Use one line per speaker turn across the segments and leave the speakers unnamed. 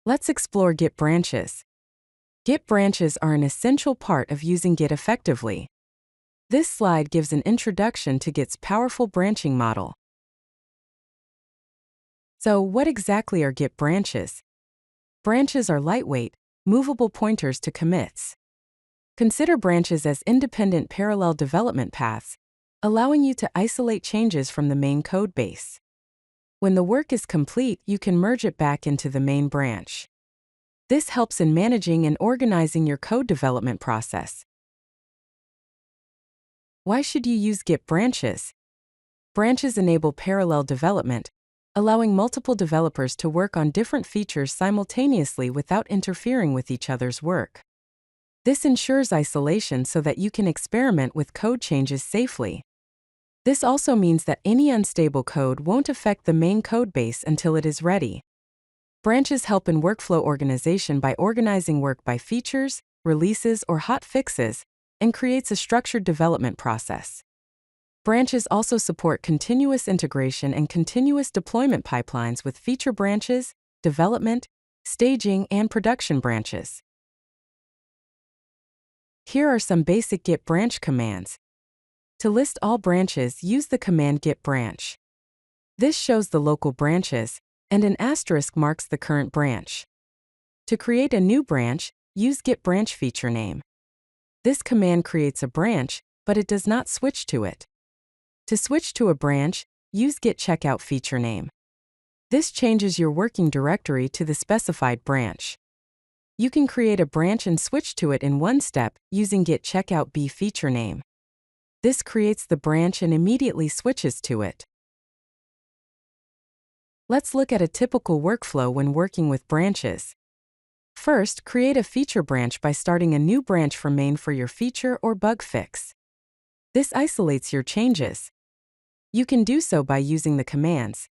Let's explore Git branches. Git branches are an essential part of using Git effectively. This slide gives an introduction to Git's powerful branching model. So, what exactly are Git branches? Branches are lightweight, movable pointers to commits. Consider branches as independent parallel development paths, allowing you to isolate changes from the main code base. When the work is complete, you can merge it back into the main branch. This helps in managing and organizing your code development process. Why should you use Git branches? Branches enable parallel development, allowing multiple developers to work on different features simultaneously without interfering with each other's work. This ensures isolation so that you can experiment with code changes safely. This also means that any unstable code won't affect the main code base until it is ready. Branches help in workflow organization by organizing work by features, releases, or hot fixes, and creates a structured development process. Branches also support continuous integration and continuous deployment pipelines with feature branches, development, staging, and production branches. Here are some basic Git branch commands. To list all branches, use the command git branch. This shows the local branches, and an asterisk marks the current branch. To create a new branch, use git branch feature name. This command creates a branch, but it does not switch to it. To switch to a branch, use git checkout feature name. This changes your working directory to the specified branch. You can create a branch and switch to it in one step using git checkout b feature name. This creates the branch and immediately switches to it. Let's look at a typical workflow when working with branches. First, create a feature branch by starting a new branch from main for your feature or bug fix. This isolates your changes. You can do so by using the commands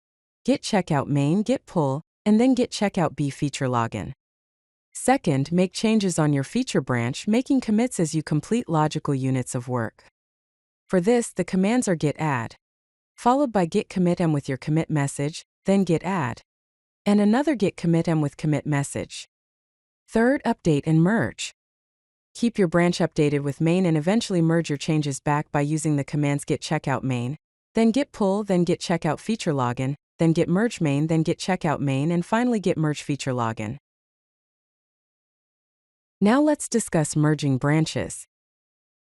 git checkout main, git pull, and then git checkout b feature login. Second, make changes on your feature branch, making commits as you complete logical units of work. For this, the commands are git add, followed by git commit m with your commit message, then git add, and another git commit m with commit message. Third, update and merge. Keep your branch updated with main and eventually merge your changes back by using the commands git checkout main, then git pull, then git checkout feature login, then git merge main, then git checkout main, and finally git merge feature login. Now let's discuss merging branches.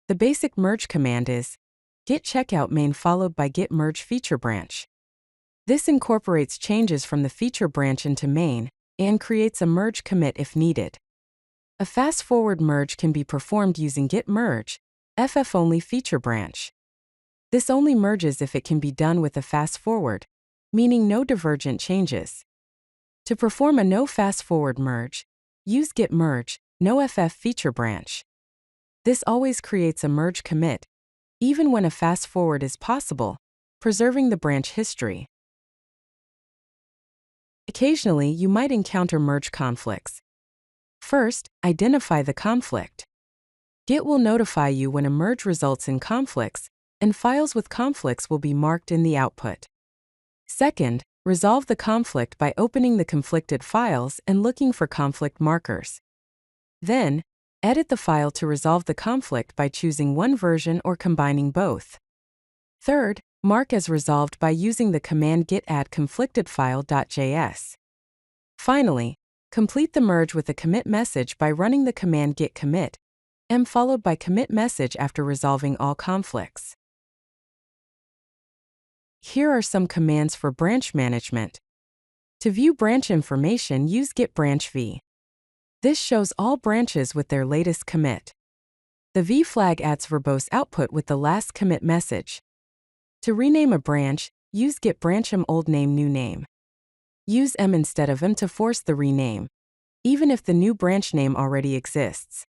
The basic merge command is git checkout main followed by git merge feature branch. This incorporates changes from the feature branch into main and creates a merge commit if needed. A fast-forward merge can be performed using git merge, ff-only feature branch. This only merges if it can be done with a fast-forward, meaning no divergent changes. To perform a no fast-forward merge, use git merge, no ff feature branch. This always creates a merge commit, even when a fast-forward is possible, preserving the branch history. Occasionally, you might encounter merge conflicts. First, identify the conflict. Git will notify you when a merge results in conflicts, and files with conflicts will be marked in the output. Second, resolve the conflict by opening the conflicted files and looking for conflict markers. Then, edit the file to resolve the conflict by choosing one version or combining both. Third, mark as resolved by using the command git add conflictedfile.js. Finally, complete the merge with a commit message by running the command git commit m followed by commit message after resolving all conflicts. Here are some commands for branch management. To view branch information, use git branch v. This shows all branches with their latest commit. The v flag adds verbose output with the last commit message. To rename a branch, use git branch m old name new name. Use m instead of m to force the rename, even if the new branch name already exists.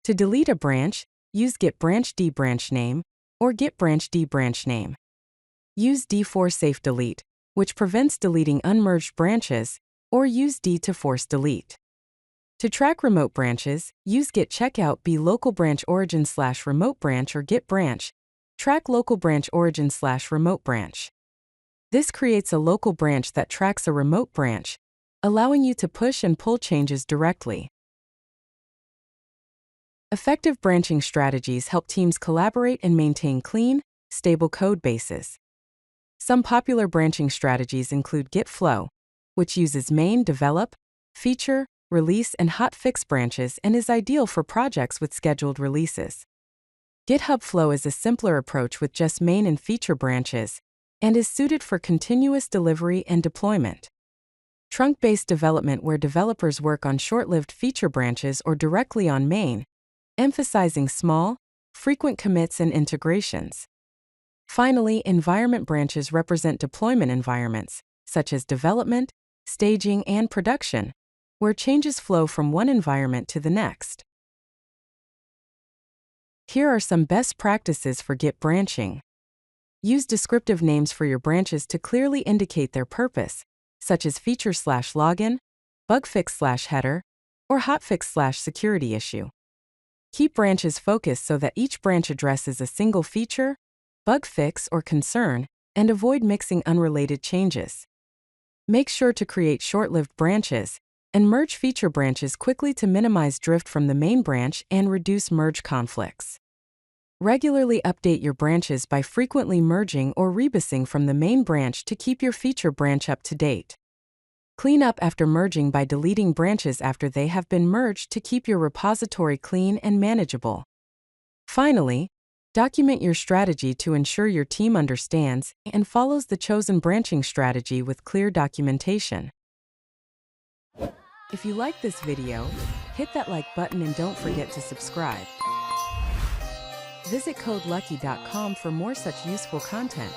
To delete a branch, use git branch d branch name or git branch d branch name. Use d for safe delete, which prevents deleting unmerged branches, or use d to force delete. To track remote branches, use git checkout b local branch origin / remote branch or git branch. Track local branch origin / remote branch. This creates a local branch that tracks a remote branch, allowing you to push and pull changes directly. Effective branching strategies help teams collaborate and maintain clean, stable code bases. Some popular branching strategies include GitFlow, which uses main, develop, feature, release, and hotfix branches and is ideal for projects with scheduled releases. GitHub Flow is a simpler approach with just main and feature branches and is suited for continuous delivery and deployment. Trunk-based development, where developers work on short-lived feature branches or directly on main, emphasizing small, frequent commits and integrations. Finally, environment branches represent deployment environments, such as development, staging, and production, where changes flow from one environment to the next. Here are some best practices for Git branching. Use descriptive names for your branches to clearly indicate their purpose, such as feature/login, bugfix/header, or hotfix/security issue. Keep branches focused so that each branch addresses a single feature, bug fix, or concern, and avoid mixing unrelated changes. Make sure to create short-lived branches and merge feature branches quickly to minimize drift from the main branch and reduce merge conflicts. Regularly update your branches by frequently merging or rebusing from the main branch to keep your feature branch up to date. Clean up after merging by deleting branches after they have been merged to keep your repository clean and manageable. Finally, document your strategy to ensure your team understands and follows the chosen branching strategy with clear documentation. If you like this video, hit that like button and don't forget to subscribe. Visit codelucky.com for more such useful content.